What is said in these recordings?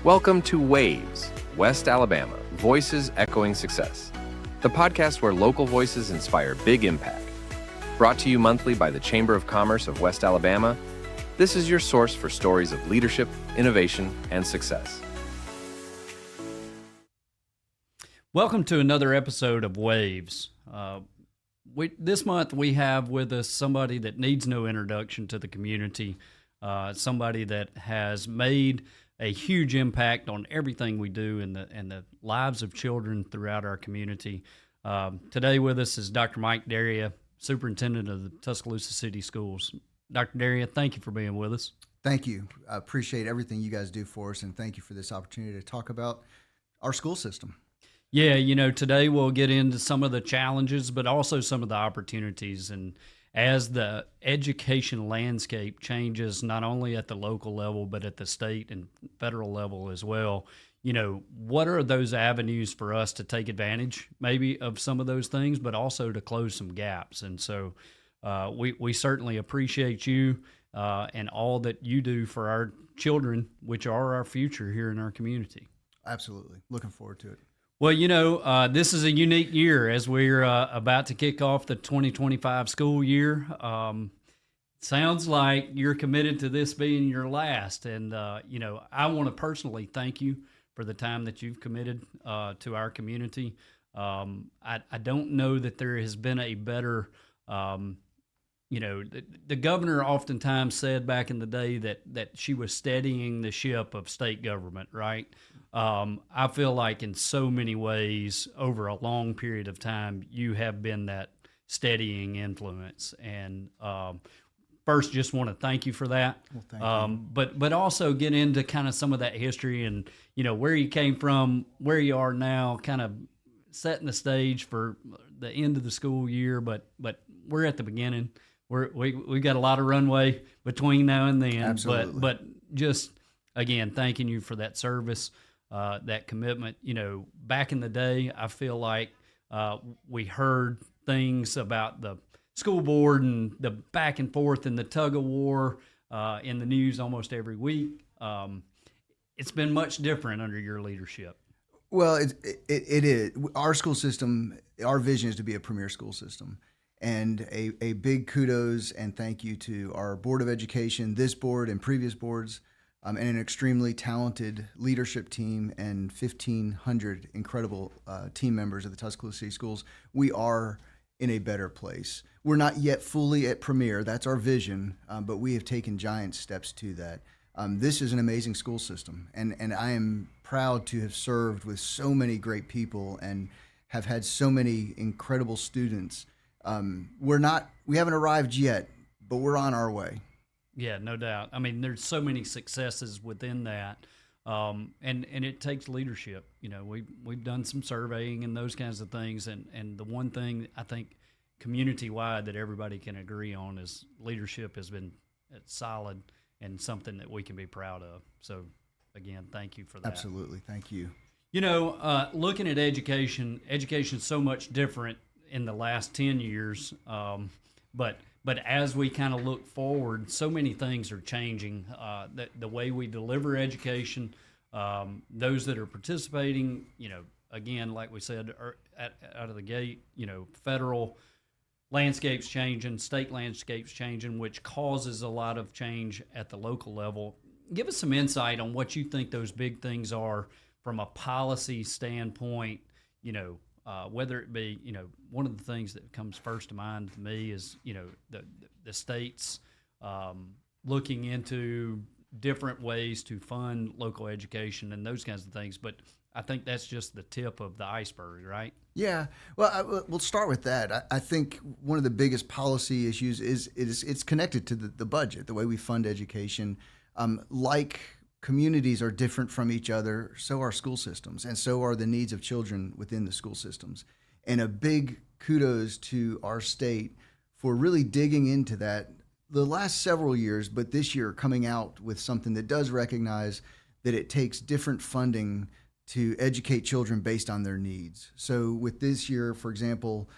Welcome to Waves, West Alabama, Voices Echoing Success, the podcast where local voices inspire big impact. Brought to you monthly by the Chamber of Commerce of West Alabama, this is your source for stories of leadership, innovation, and success. Welcome to another episode of Waves. This month we have with us somebody that needs no introduction to the community, somebody that has made a huge impact on everything we do in the lives of children throughout our community. Today with us is Dr. Mike Daria, Superintendent of the Tuscaloosa City Schools. Dr. Daria, thank you for being with us. Thank you. I appreciate everything you guys do for us, and thank you for this opportunity to talk about our school system. Yeah, today we'll get into some of the challenges, but also some of the opportunities. And as the education landscape changes, not only at the local level, but at the state and federal level as well, what are those avenues for us to take advantage maybe of some of those things, but also to close some gaps? And so we certainly appreciate you and all that you do for our children, which are our future here in our community. Absolutely. Looking forward to it. Well, this is a unique year as we're about to kick off the 2025 school year. Sounds like you're committed to this being your last. And, I want to personally thank you for the time that you've committed to our community. I don't know that there has been a better, the governor oftentimes said back in the day that she was steadying the ship of state government, right? I feel like in so many ways over a long period of time, you have been that steadying influence. And first, just want to thank you for that. Well, thank you. But also get into kind of some of that history and, where you came from, where you are now, kind of setting the stage for the end of the school year. But we're at the beginning. We've got a lot of runway between now and then. Absolutely. But just, again, thanking you for that service. That commitment. Back in the day, I feel like we heard things about the school board and the back and forth and the tug of war in the news almost every week. It's been much different under your leadership. Well, it is. Our school system, our vision is to be a premier school system. And a big kudos and thank you to our Board of Education, this board and previous boards, and an extremely talented leadership team and 1,500 incredible team members of the Tuscaloosa City Schools. We are in a better place. We're not yet fully at premier. That's our vision, but we have taken giant steps to that. This is an amazing school system, and I am proud to have served with so many great people and have had so many incredible students. We haven't arrived yet, but we're on our way. Yeah, no doubt. I mean, there's so many successes within that, and it takes leadership. We've done some surveying and those kinds of things, and the one thing I think community-wide that everybody can agree on is leadership has been solid and something that we can be proud of. So, again, thank you for that. Absolutely, thank you. Looking at education's so much different in the last 10 years, But as we kind of look forward, so many things are changing. The way we deliver education, those that are participating, again, like we said, are out of the gate, federal landscapes changing, state landscapes changing, which causes a lot of change at the local level. Give us some insight on what you think those big things are from a policy standpoint, whether it be, one of the things that comes first to mind to me is, the states looking into different ways to fund local education and those kinds of things. But I think that's just the tip of the iceberg, right? Yeah. Well, we'll start with that. I think one of the biggest policy issues is it's connected to the budget, the way we fund education. Like communities are different from each other, so are school systems, and so are the needs of children within the school systems. And a big kudos to our state for really digging into that the last several years, but this year coming out with something that does recognize that it takes different funding to educate children based on their needs. So with this year, for example,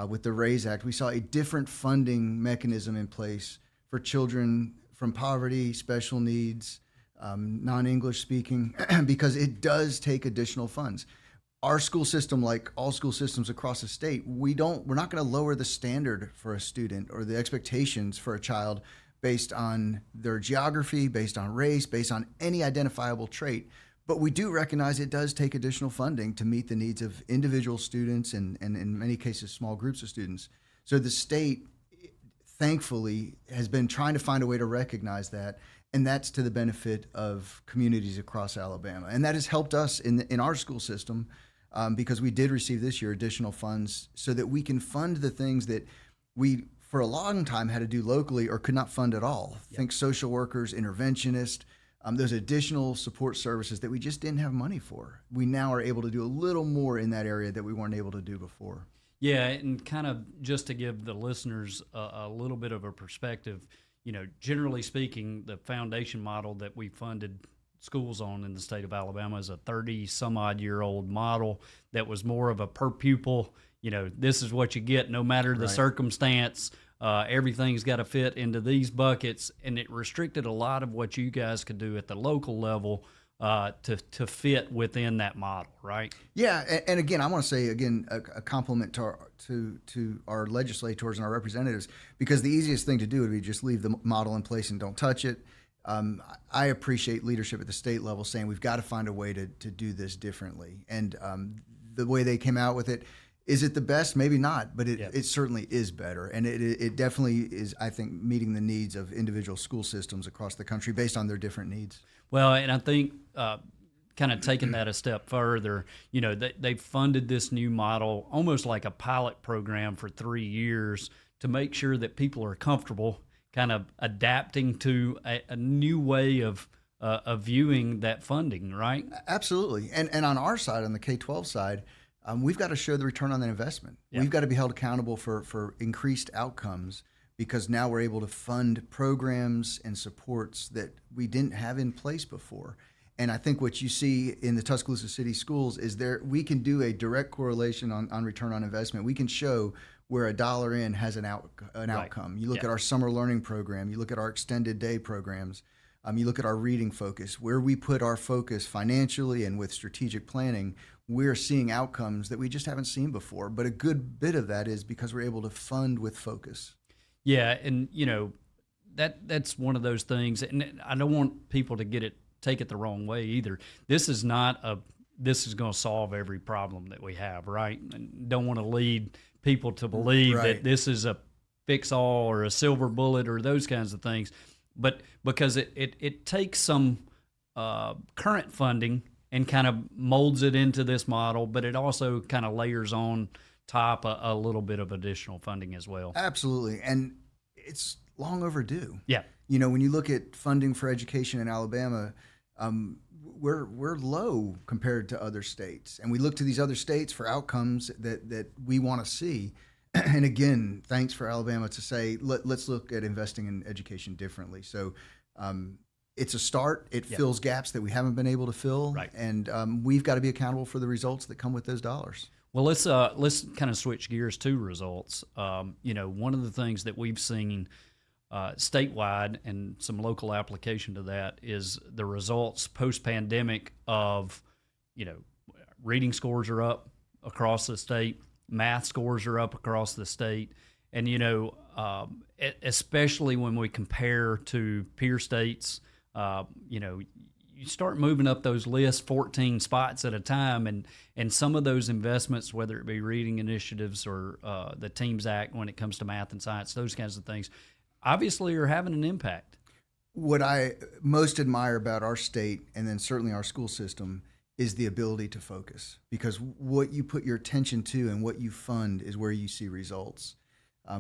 with the RAISE Act, we saw a different funding mechanism in place for children from poverty, special needs, non-English speaking, because it does take additional funds. Our school system, like all school systems across the state, we're not going to lower the standard for a student or the expectations for a child based on their geography, based on race, based on any identifiable trait. But we do recognize it does take additional funding to meet the needs of individual students and in many cases, small groups of students. So the state, thankfully, has been trying to find a way to recognize that, and that's to the benefit of communities across Alabama. And that has helped us in our school system because we did receive this year additional funds so that we can fund the things that we, for a long time, had to do locally or could not fund at all. Yep. Think social workers, interventionists, those additional support services that we just didn't have money for. We now are able to do a little more in that area that we weren't able to do before. Yeah, and kind of just to give the listeners a little bit of a perspective, generally speaking, the foundation model that we funded schools on in the state of Alabama is a 30-some-odd-year-old model that was more of a per pupil, this is what you get no matter the circumstance. Everything's got to fit into these buckets, and it restricted a lot of what you guys could do at the local level to fit within that model, right? Yeah, and again, I want to say a compliment to our legislators and our representatives, because the easiest thing to do would be just leave the model in place and don't touch it. I appreciate leadership at the state level saying we've got to find a way to do this differently, and the way they came out with it. Is it the best? Maybe not, but it certainly is better. And it definitely is, I think, meeting the needs of individual school systems across the country based on their different needs. Well, and I think kind of taking that a step further, they funded this new model almost like a pilot program for 3 years to make sure that people are comfortable kind of adapting to a new way of viewing that funding, right? Absolutely. And on our side, on the K-12 side, we've got to show the return on that investment. Yeah. We've got to be held accountable for increased outcomes, because now we're able to fund programs and supports that we didn't have in place before. And I think what you see in the Tuscaloosa City Schools is we can do a direct correlation on return on investment. We can show where a dollar in has an outcome. You look at our summer learning program, you look at our extended day programs, you look at our reading focus, where we put our focus financially and with strategic planning, we're seeing outcomes that we just haven't seen before. But a good bit of that is because we're able to fund with focus. Yeah, and that's one of those things, and I don't want people to take it the wrong way either. This is going to solve every problem that we have, right? And don't want to lead people to believe that this is a fix-all or a silver bullet or those kinds of things. But because it takes some current funding and kind of molds it into this model, but it also kind of layers on top a little bit of additional funding as well. Absolutely, and it's long overdue. Yeah. When you look at funding for education in Alabama, we're low compared to other states, and we look to these other states for outcomes that we want to see. And again, thanks for Alabama to say, let's look at investing in education differently. So it's a start. It fills gaps that we haven't been able to fill, right. And we've got to be accountable for the results that come with those dollars. Well, let's kind of switch gears to results. One of the things that we've seen statewide and some local application to that is the results post-pandemic of, reading scores are up across the state, math scores are up across the state, and especially when we compare to peer states, you start moving up those lists 14 spots at a time, and some of those investments, whether it be reading initiatives or the Teams Act when it comes to math and science, those kinds of things, obviously are having an impact. What I most admire about our state, and then certainly our school system, is the ability to focus, because what you put your attention to and what you fund is where you see results.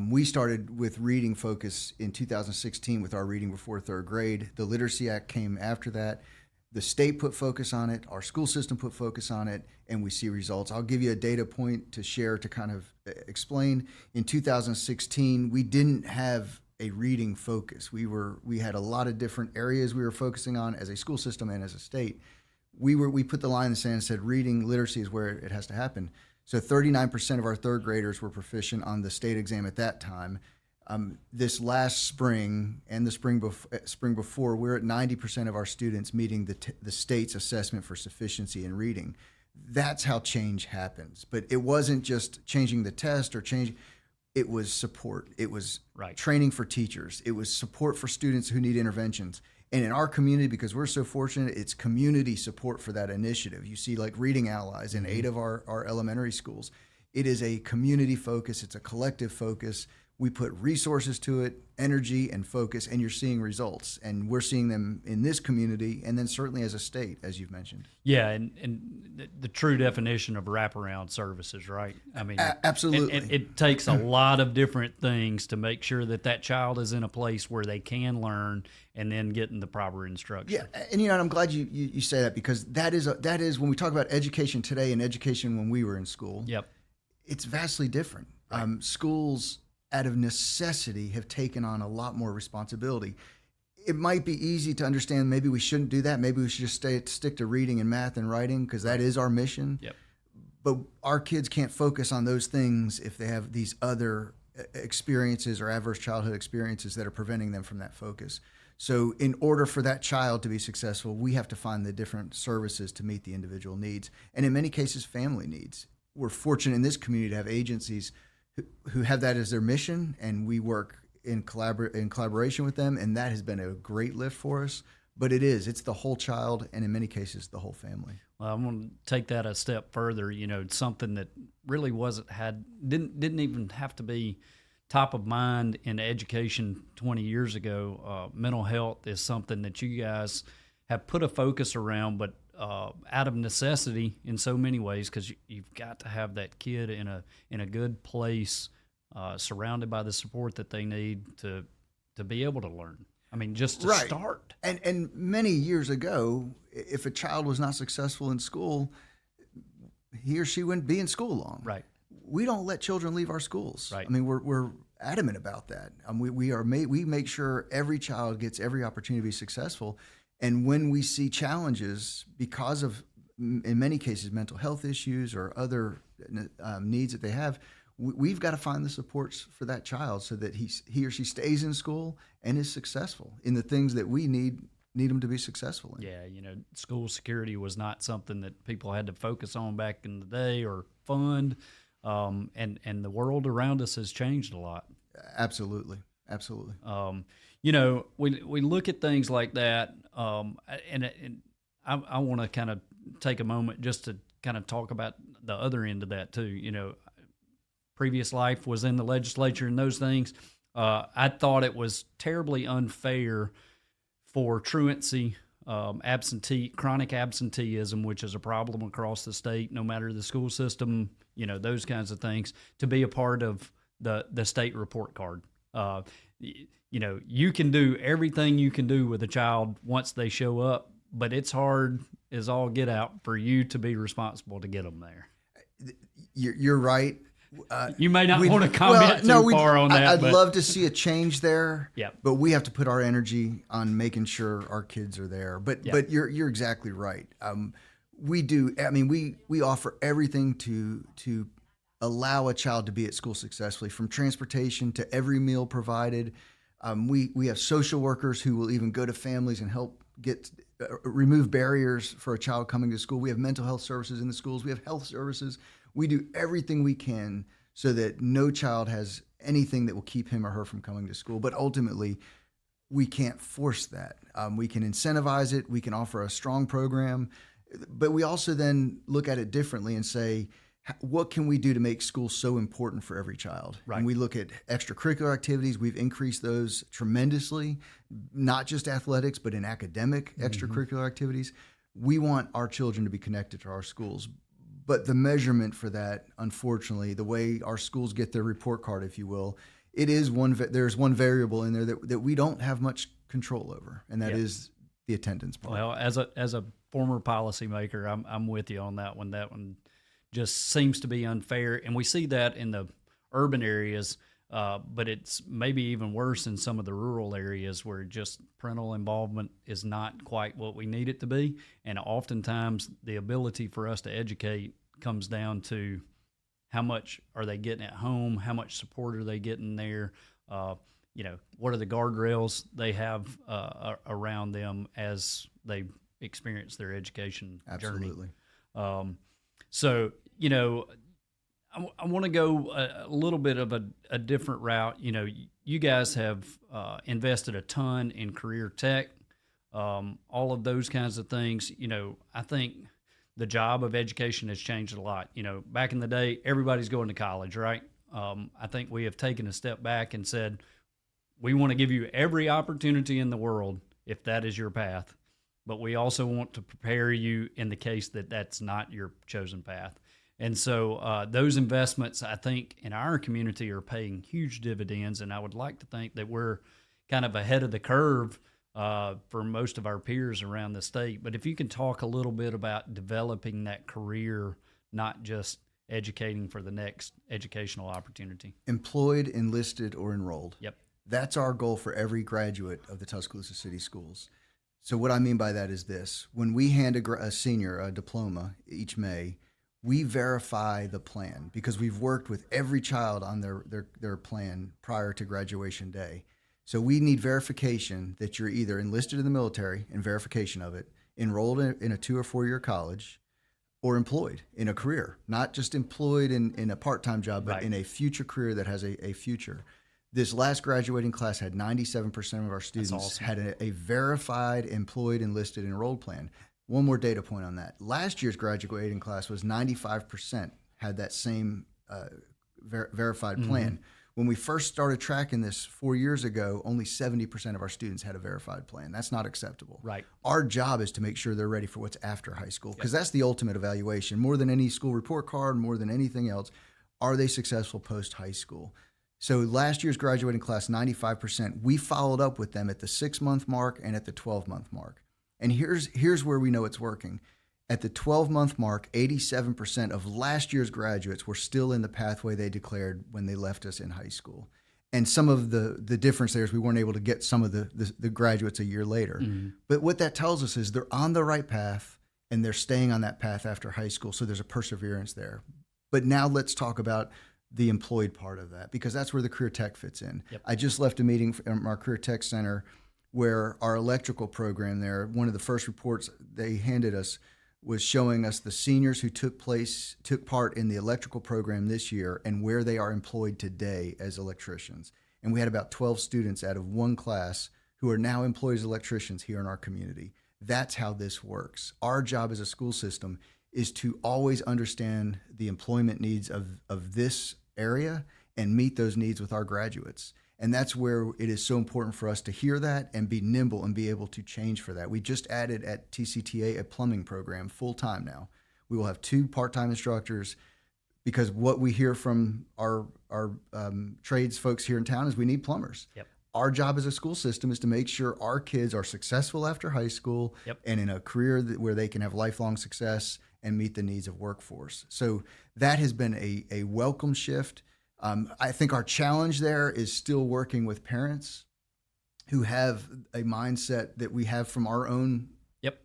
We started with reading focus in 2016 with our reading before third grade. The Literacy Act came after that. The state put focus on it, our school system put focus on it, and we see results. I'll give you a data point to share to kind of explain. In 2016, we didn't have a reading focus. We had a lot of different areas we were focusing on as a school system and as a state. We put the line in the sand and said reading literacy is where it has to happen. So 39% of our third graders were proficient on the state exam at that time. This last spring and the spring before, we're at 90% of our students meeting the state's assessment for sufficiency in reading. That's how change happens. But it wasn't just changing the test or changing. It was support. It was training for teachers. It was support for students who need interventions. And in our community, because we're so fortunate, it's community support for that initiative. You see like Reading Allies in 8 of our elementary schools. It is a community focus. It's a collective focus. We put resources to it, energy and focus, and you're seeing results. And we're seeing them in this community and then certainly as a state, as you've mentioned. Yeah, and the true definition of wraparound services, right? I mean, absolutely. It takes a lot of different things to make sure that child is in a place where they can learn and then getting the proper instruction. Yeah, and I'm glad you say that, because that is when we talk about education today and education when we were in school. Yep. It's vastly different. Right. Schools, out of necessity, have taken on a lot more responsibility. It might be easy to understand maybe we shouldn't do that. Maybe we should just stick to reading and math and writing, because that is our mission. Yep. But our kids can't focus on those things if they have these other experiences or adverse childhood experiences that are preventing them from that focus. So in order for that child to be successful, we have to find the different services to meet the individual needs, and in many cases, family needs. We're fortunate in this community to have agencies who have that as their mission, and we work in collaboration with them, and that has been a great lift for us. But it's the whole child, and in many cases, the whole family. Well, I'm going to take that a step further. Something that really didn't even have to be top of mind in education 20 years ago. Mental health is something that you guys have put a focus around, but out of necessity in so many ways, because you've got to have that kid in a good place, surrounded by the support that they need to be able to learn. I mean, just to start. And many years ago, if a child was not successful in school, he or she wouldn't be in school long. Right. We don't let children leave our schools. Right. I mean, we're adamant about that. We make sure every child gets every opportunity to be successful. And when we see challenges because of, in many cases, mental health issues or other needs that they have, we've got to find the supports for that child so that he or she stays in school and is successful in the things that we need them to be successful in. Yeah, school security was not something that people had to focus on back in the day or fund, and the world around us has changed a lot. Absolutely. We look at things like that, and I want to kind of take a moment just to kind of talk about the other end of that too. Previous life was in the legislature and those things. I thought it was terribly unfair for truancy, chronic absenteeism, which is a problem across the state, no matter the school system, those kinds of things, to be a part of the state report card. You can do everything you can do with a child once they show up, but it's hard as all get out for you to be responsible to get them there. You're right. You may not want to comment too far on that. I'd love to see a change there. Yeah. But we have to put our energy on making sure our kids are there. But you're exactly right. We do. I mean, we offer everything to allow a child to be at school successfully, from transportation to every meal provided. We have social workers who will even go to families and help remove barriers for a child coming to school. We have mental health services in the schools. We have health services. We do everything we can so that no child has anything that will keep him or her from coming to school. But ultimately, we can't force that. We can incentivize it. We can offer a strong program. But we also then look at it differently and say, what can we do to make school so important for every child? Right. And we look at extracurricular activities. We've increased those tremendously, not just athletics, but in academic extracurricular activities. We want our children to be connected to our schools. But the measurement for that, unfortunately, the way our schools get their report card, if you will, there's one variable in there that we don't have much control over, and that is the attendance part. Well, as a former policymaker, I'm with you on that one. That one just seems to be unfair, and we see that in the urban areas, but it's maybe even worse in some of the rural areas where just parental involvement is not quite what we need it to be, and oftentimes the ability for us to educate comes down to how much are they getting at home, how much support are they getting there, What are the guardrails they have around them as they experience their education journey. Absolutely. So, I want to go a little bit of a different route. You guys have invested a ton in career tech, all of those kinds of things. I think the job of education has changed a lot. Back in the day, everybody's going to college, right? I think we have taken a step back and said, we want to give you every opportunity in the world if that is your path, but we also want to prepare you in the case that that's not your chosen path. And so those investments, I think, in our community are paying huge dividends, and I would like to think that we're kind of ahead of the curve for most of our peers around the state. But if you can talk a little bit about developing that career, not just educating for the next educational opportunity. Employed, enlisted, or enrolled. Yep. That's our goal for every graduate of the Tuscaloosa City Schools. So what I mean by that is this. When we hand a senior a diploma each May, we verify the plan because we've worked with every child on their plan prior to graduation day. So we need verification that you're either enlisted in the military and verification of it, enrolled in a 2 or 4 year college, or employed in a career, not just employed in a part-time job, but right. in a future career that has a future. This last graduating class had 97% of our students awesome. had a verified, employed, enlisted, enrolled plan. One more data point on that. Last year's graduating class was 95% had that same verified plan. When we first started tracking this 4 years ago, only 70% of our students had a verified plan. That's not acceptable. Right. Our job is to make sure they're ready for what's after high school, because that's the ultimate evaluation. More than any school report card, more than anything else, are they successful post-high school? So last year's graduating class, 95%, we followed up with them at the 6-month mark and at the 12-month mark. And here's where we know it's working. At the 12-month mark, 87% of last year's graduates were still in the pathway they declared when they left us in high school. And some of the difference there is we weren't able to get some of the graduates a year later. Mm-hmm. But what that tells us is they're on the right path and they're staying on that path after high school. So there's a perseverance there. But now let's talk about the employed part of that, because that's where the career tech fits in. Yep. I just left a meeting from our career tech center where our electrical program there, one of the first reports they handed us was showing us the seniors who took part in the electrical program this year and where they are employed today as electricians. And we had about 12 students out of one class who are now employed as electricians here in our community. That's how this works. Our job as a school system is to always understand the employment needs of this area and meet those needs with our graduates. And that's where it is so important for us to hear that and be nimble and be able to change for that. We just added at TCTA a plumbing program full-time now. We will have 2 part-time instructors, because what we hear from our trades folks here in town is we need plumbers. Yep. Our job as a school system is to make sure our kids are successful after high school and in a career where they can have lifelong success and meet the needs of workforce. So that has been a welcome shift. I think our challenge there is still working with parents who have a mindset that we have from our own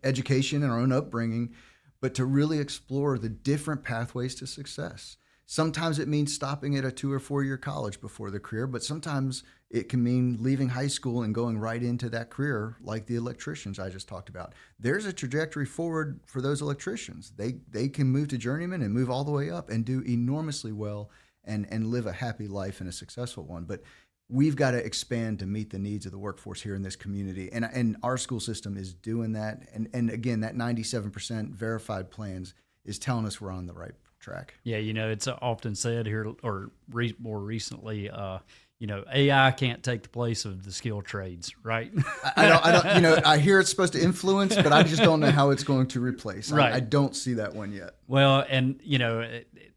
education and our own upbringing, but to really explore the different pathways to success. Sometimes it means stopping at a 2 or 4 year college before the career, but sometimes it can mean leaving high school and going right into that career, like the electricians I just talked about. There's a trajectory forward for those electricians. They can move to journeyman and move all the way up and do enormously well and live a happy life and a successful one. But we've got to expand to meet the needs of the workforce here in this community. And our school system is doing that. And again, that 97% verified plans is telling us we're on the right track. Yeah, it's often said here, or more recently, AI can't take the place of the skilled trades, right? I don't. I hear it's supposed to influence, but I just don't know how it's going to replace. Right. I don't see that one yet. Well, and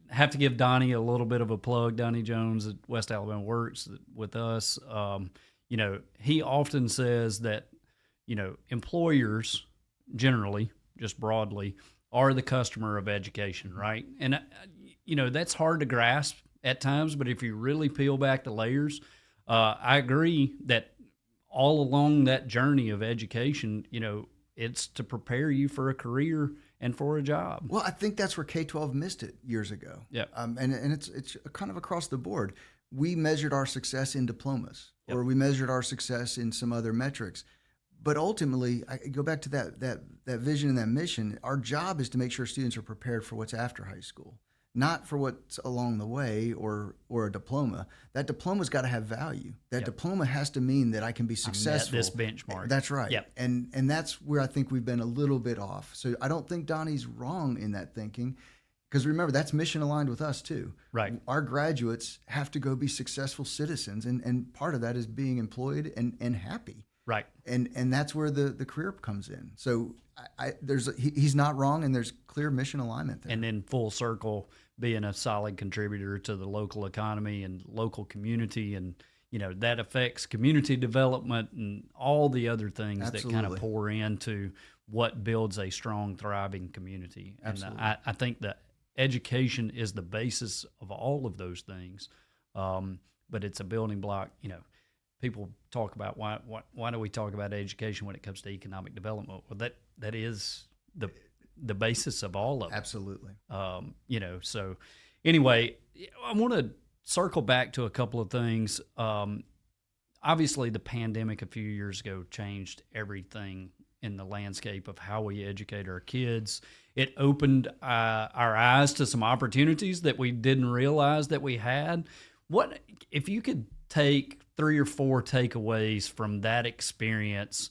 have to give Donnie a little bit of a plug. Donnie Jones at West Alabama Works with us. He often says that employers generally, just broadly, are the customer of education, right? And that's hard to grasp at times, but if you really peel back the layers, I agree that all along that journey of education, it's to prepare you for a career and for a job. Well, I think that's where K-12 missed it years ago. Yeah. And it's kind of across the board. we measured our success in diplomas, or we measured our success in some other metrics. But ultimately, I go back to that vision and that mission. Our job is to make sure students are prepared for what's after high school, not for what's along the way or a diploma. That diploma's got to have value. That diploma has to mean that I can be successful. This benchmark. That's right. Yep. And that's where I think we've been a little bit off. So I don't think Donnie's wrong in that thinking, because remember, that's mission aligned with us too. Right. Our graduates have to go be successful citizens, and part of that is being employed and happy. Right. And that's where the career comes in. So he's not wrong, and there's clear mission alignment there. And then full circle, being a solid contributor to the local economy and local community, and that affects community development and all the other things that kind of pour into what builds a strong, thriving community. Absolutely. And I think that education is the basis of all of those things, but it's a building block. People talk about why do we talk about education when it comes to economic development? Well, that is the basis of all of it. Absolutely. So anyway, I want to circle back to a couple of things. Obviously, the pandemic a few years ago changed everything in the landscape of how we educate our kids. It opened our eyes to some opportunities that we didn't realize that we had. What if you could take 3 or 4 takeaways from that experience?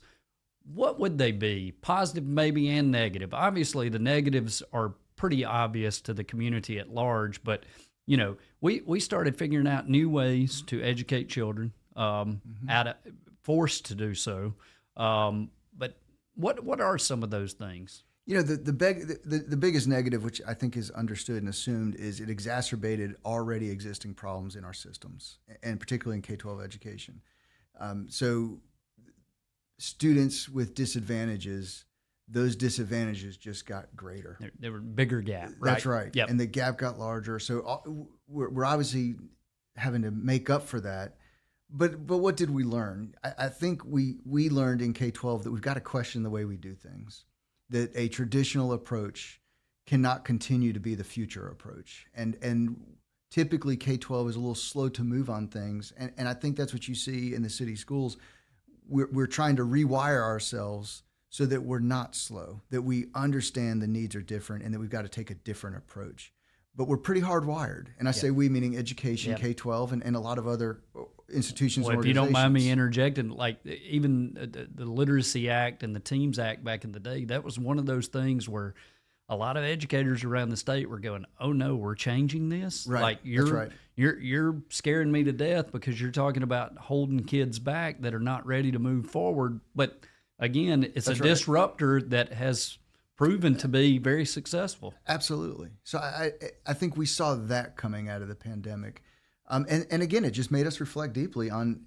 What would they be? Positive, maybe, and negative. Obviously, the negatives are pretty obvious to the community at large, but we started figuring out new ways to educate children, forced to do so. But what are some of those things? The biggest negative, which I think is understood and assumed, is it exacerbated already existing problems in our systems, and particularly in K-12 education. So students with disadvantages, those disadvantages just got greater. There were bigger gap. That's right. Yep. And the gap got larger. So we're obviously having to make up for that. But what did we learn? I think we learned in K-12 that we've got to question the way we do things, that a traditional approach cannot continue to be the future approach. And typically K-12 is a little slow to move on things. And I think that's what you see in the city schools. We're trying to rewire ourselves so that we're not slow, that we understand the needs are different, and that we've got to take a different approach. But we're pretty hardwired. And I say we, meaning education, K-12, and a lot of other institutions and organizations. If you don't mind me interjecting, like even the Literacy Act and the Teams Act back in the day, that was one of those things where a lot of educators around the state were going, "Oh no, we're changing this." Right. Like you're scaring me to death because you're talking about holding kids back that are not ready to move forward. But again, it's a disruptor that has proven to be very successful. Absolutely. So I think we saw that coming out of the pandemic. And again, it just made us reflect deeply on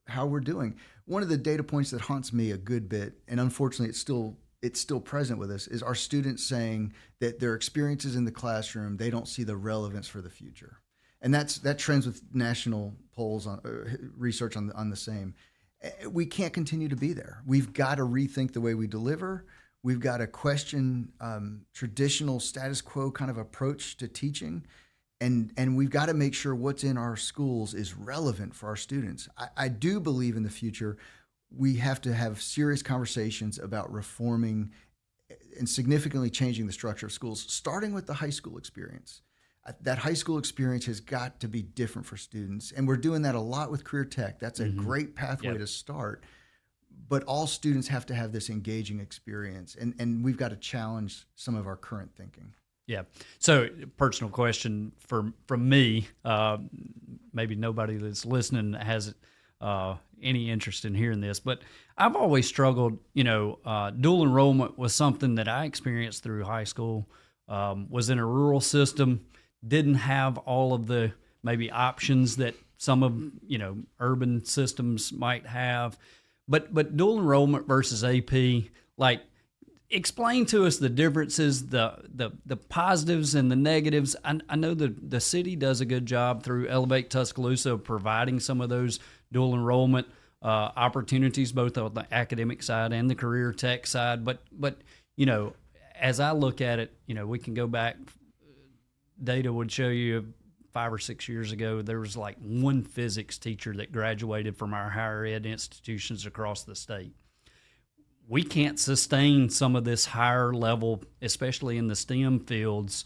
how we're doing. One of the data points that haunts me a good bit, and unfortunately it's still present with us, is our students saying that their experiences in the classroom, they don't see the relevance for the future. And that trends with national polls on research on the same. We can't continue to be there. We've got to rethink the way we deliver. We've got to question traditional status quo kind of approach to teaching. And we've got to make sure what's in our schools is relevant for our students. I do believe in the future we have to have serious conversations about reforming and significantly changing the structure of schools, starting with the high school experience. That high school experience has got to be different for students. And we're doing that a lot with career tech. That's a great pathway to start. But all students have to have this engaging experience. And we've got to challenge some of our current thinking. Yeah. So, personal question from me. Maybe nobody that's listening has any interest in hearing this, but I've always struggled. Dual enrollment was something that I experienced through high school. Was in a rural system, didn't have all of the maybe options that some of urban systems might have. But dual enrollment versus AP, like, explain to us the differences, the positives and the negatives. I know the city does a good job through Elevate Tuscaloosa of providing some of those dual enrollment opportunities, both on the academic side and the career tech side. But as I look at it, we can go back. Data would show you 5 or 6 years ago, there was like one physics teacher that graduated from our higher ed institutions across the state. We can't sustain some of this higher level, especially in the STEM fields,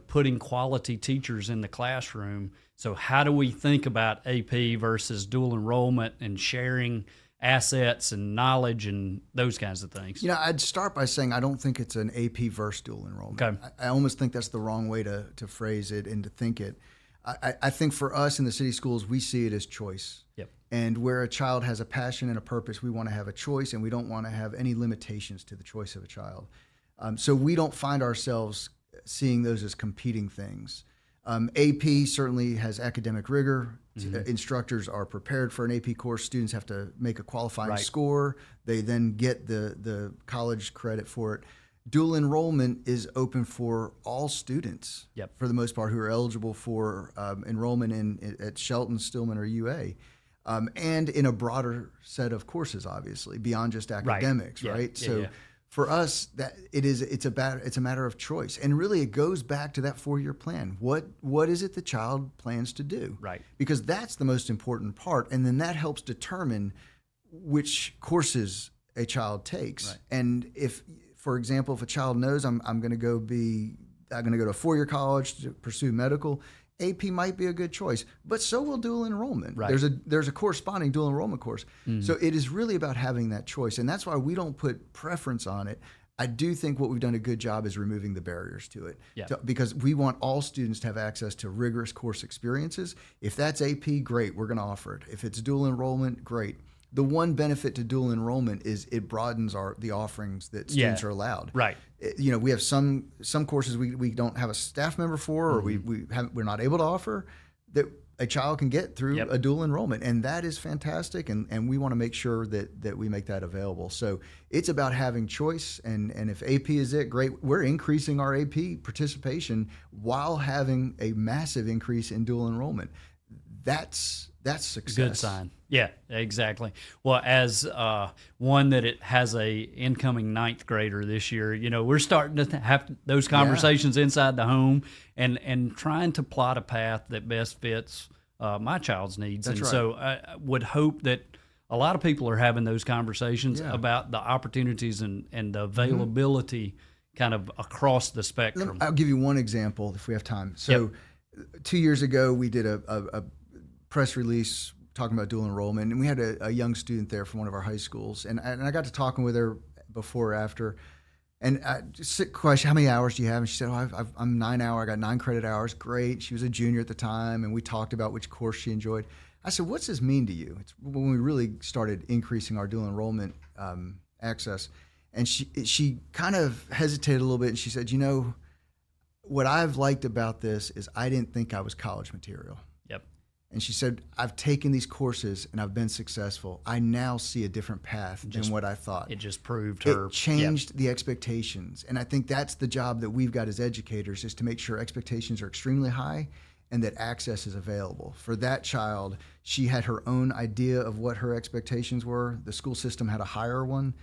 putting quality teachers in the classroom. So how do we think about AP versus dual enrollment and sharing assets and knowledge and those kinds of things? I'd start by saying I don't think it's an AP versus dual enrollment. Okay. I almost think that's the wrong way to phrase it and to think it. I think for us in the city schools, we see it as choice. Yep. And where a child has a passion and a purpose, we want to have a choice, and we don't want to have any limitations to the choice of a child. So we don't find ourselves seeing those as competing things. AP certainly has academic rigor. Mm-hmm. Instructors are prepared for an AP course. Students have to make a qualifying score. They then get the college credit for it. Dual enrollment is open for all students, for the most part, who are eligible for enrollment at Shelton, Stillman, or UA. And in a broader set of courses, obviously, beyond just academics, right? So for us, it's a matter of choice. And really, it goes back to that 4-year plan. What is it the child plans to do? Right. Because that's the most important part. And then that helps determine which courses a child takes. Right. And if, for example, if a child knows I'm going to go to a 4-year college to pursue medical, AP might be a good choice, but so will dual enrollment. Right. There's a corresponding dual enrollment course. So it is really about having that choice, and that's why we don't put preference on it. I do think what we've done a good job is removing the barriers to it, because we want all students to have access to rigorous course experiences. If that's AP, great, we're going to offer it. If it's dual enrollment, great. The one benefit to dual enrollment is it broadens the offerings that students are allowed. Right. We have some courses we don't have a staff member for, or we're not able to offer, that a child can get through a dual enrollment, and that is fantastic. And we want to make sure that we make that available. So it's about having choice, and if AP is it, great. We're increasing our AP participation while having a massive increase in dual enrollment. That's success. Good sign. Yeah, exactly. Well, as one that it has a incoming 9th grader this year, we're starting to have those conversations inside the home and trying to plot a path that best fits my child's needs. That's right. So I would hope that a lot of people are having those conversations about the opportunities and the availability kind of across the spectrum. I'll give you one example if we have time. So 2 years ago, we did a press release talking about dual enrollment, and we had a young student there from one of our high schools, and I got to talking with her before or after, and just question, how many hours do you have? And she said, I'm 9 hours, I got 9 credit hours. Great. She was a junior at the time, and we talked about which course she enjoyed. I said, what's this mean to you? It's when we really started increasing our dual enrollment access, and she kind of hesitated a little bit, and she said, what I've liked about this is I didn't think I was college material. And she said, I've taken these courses and I've been successful. I now see a different path than what I thought. It just proved her. It changed the expectations. And I think that's the job that we've got as educators, is to make sure expectations are extremely high and that access is available. For that child, she had her own idea of what her expectations were. The school system had a higher one,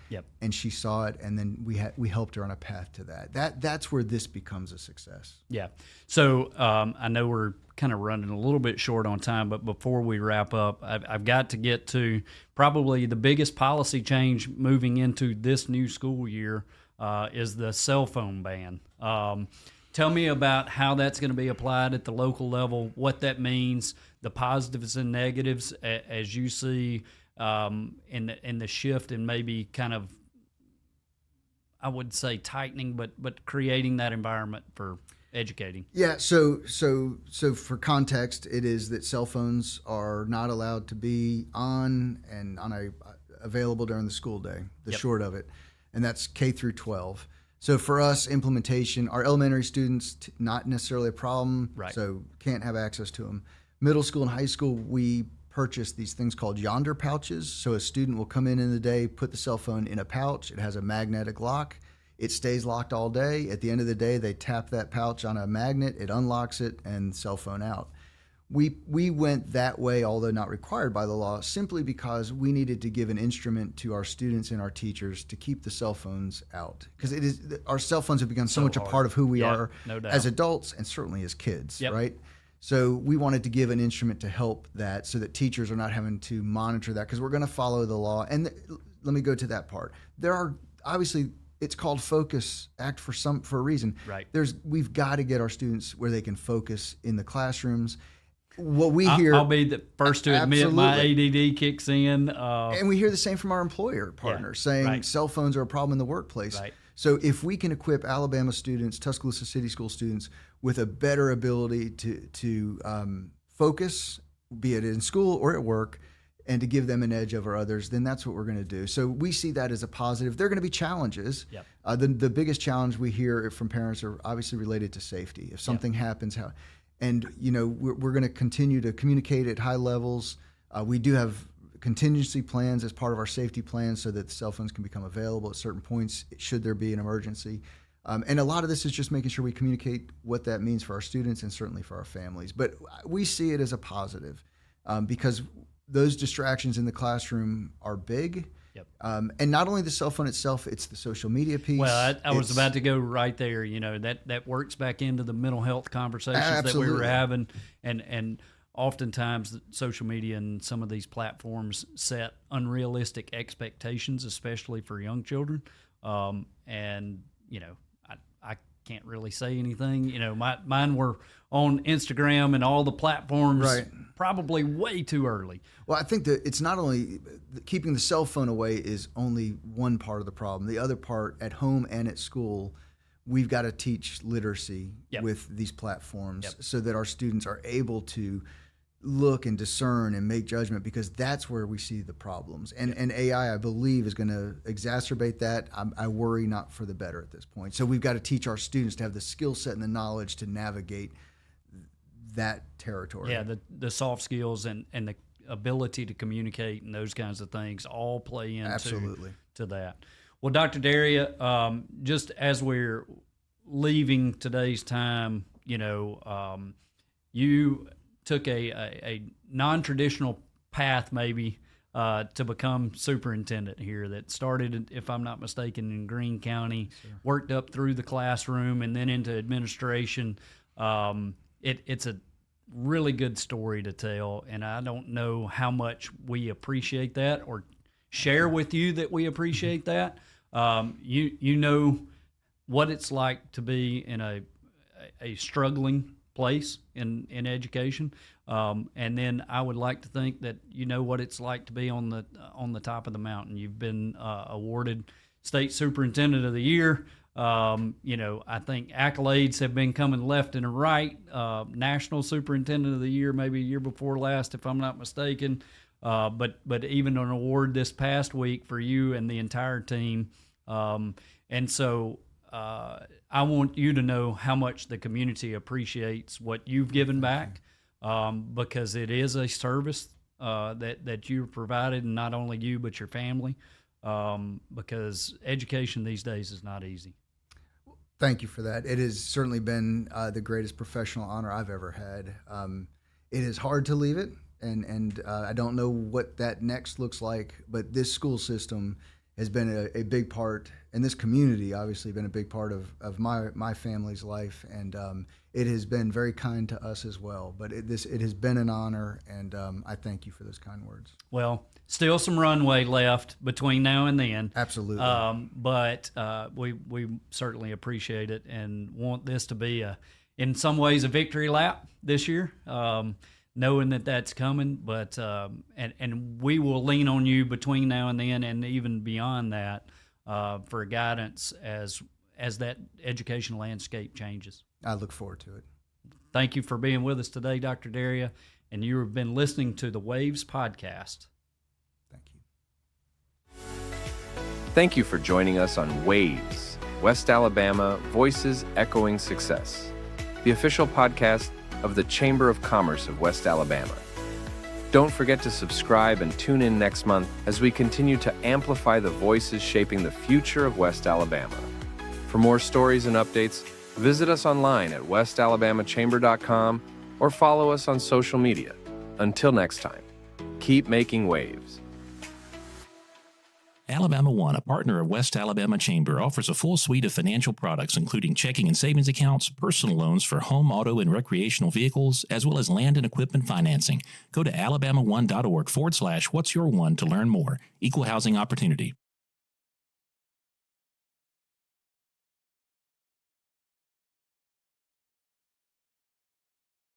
and she saw it, and then we helped her on a path to that. That's where this becomes a success. Yeah. So I know we're kind of running a little bit short on time, but before we wrap up, I've got to get to probably the biggest policy change moving into this new school year is the cell phone ban. Tell me about how that's going to be applied at the local level, what that means, the positives and negatives as you see in the shift and maybe kind of, I would say tightening, but creating that environment for educating. Yeah, so for context, it is that cell phones are not allowed to be on available during the school day, the short of it, and that's K through 12. So for us, implementation, our elementary students, not necessarily a problem, so can't have access to them. Middle school and high school, we purchase these things called Yonder pouches. So a student will come in the day, put the cell phone in a pouch. It has a magnetic lock. It stays locked all day. At the end of the day, they tap that pouch on a magnet, it unlocks it, and cell phone out. We went that way, although not required by the law, simply because we needed to give an instrument to our students and our teachers to keep the cell phones out. Because our cell phones have become so much hard. A part of who we are as adults and certainly as kids, right? So we wanted to give an instrument to help that so that teachers are not having to monitor that, because we're going to follow the law. And let me go to that part. There are obviously, it's called Focus Act for a reason. Right. We've got to get our students where they can focus in the classrooms. What we hear, I'll be the first to admit my ADD kicks in. And we hear the same from our employer partners saying cell phones are a problem in the workplace. Right. So if we can equip Alabama students, Tuscaloosa City School students, with a better ability to focus, be it in school or at work, and to give them an edge over others, then that's what we're going to do. So we see that as a positive. There are going to be challenges. Yep. The biggest challenge we hear from parents are obviously related to safety. If something happens, how? And we're going to continue to communicate at high levels. We do have contingency plans as part of our safety plans so that the cell phones can become available at certain points should there be an emergency. And a lot of this is just making sure we communicate what that means for our students and certainly for our families. But we see it as a positive because those distractions in the classroom are big. Yep. And not only the cell phone itself, it's the social media piece. Well, I was about to go right there. That works back into the mental health conversations that we were having. And oftentimes social media and some of these platforms set unrealistic expectations, especially for young children. I can't really say anything. Mine were on Instagram and all the platforms probably way too early. Well, I think that it's not only keeping the cell phone away is only one part of the problem. The other part, at home and at school, we've got to teach literacy with these platforms so that our students are able to look and discern and make judgment, because that's where we see the problems. And AI, I believe, is going to exacerbate that. I worry not for the better at this point. So we've got to teach our students to have the skill set and the knowledge to navigate that territory. Yeah, the soft skills and the ability to communicate and those kinds of things all play into to that. Well, Dr. Daria, just as we're leaving today's time, you took a non-traditional path maybe to become superintendent here that started, if I'm not mistaken, in Greene County, worked up through the classroom and then into administration. It's a really good story to tell, and I don't know how much we appreciate that or share with you that we appreciate that. You know what it's like to be in a struggling place in education, and then I would like to think that you know what it's like to be on the top of the mountain. You've been awarded State Superintendent of the Year. I think accolades have been coming left and right. National Superintendent of the Year, maybe a year before last, if I'm not mistaken. But even an award this past week for you and the entire team. And so I want you to know how much the community appreciates what you've given back, because it is a service that you've provided, and not only you but your family, because education these days is not easy. Thank you for that. It has certainly been the greatest professional honor I've ever had. It is hard to leave it, and I don't know what that next looks like, but this school system has been a big part, and this community obviously been a big part of my family's life, and it has been very kind to us as well. But it has been an honor, and I thank you for those kind words. Well, still some runway left between now and then. Absolutely. But we certainly appreciate it and want this to be in some ways a victory lap this year. Knowing that that's coming, but and we will lean on you between now and then, and even beyond that, for guidance as that education landscape changes. I look forward to it. Thank you for being with us today, Dr. Daria, and you have been listening to the Waves Podcast. Thank you. Thank you for joining us on Waves, West Alabama Voices Echoing Success, the official podcast of the Chamber of Commerce of West Alabama. Don't forget to subscribe and tune in next month as we continue to amplify the voices shaping the future of West Alabama. For more stories and updates, visit us online at westalabamachamber.com or follow us on social media. Until next time, keep making waves. Alabama One, a partner of West Alabama Chamber, offers a full suite of financial products, including checking and savings accounts, personal loans for home, auto, and recreational vehicles, as well as land and equipment financing. Go to alabama1.org/what's your one to learn more. Equal housing opportunity.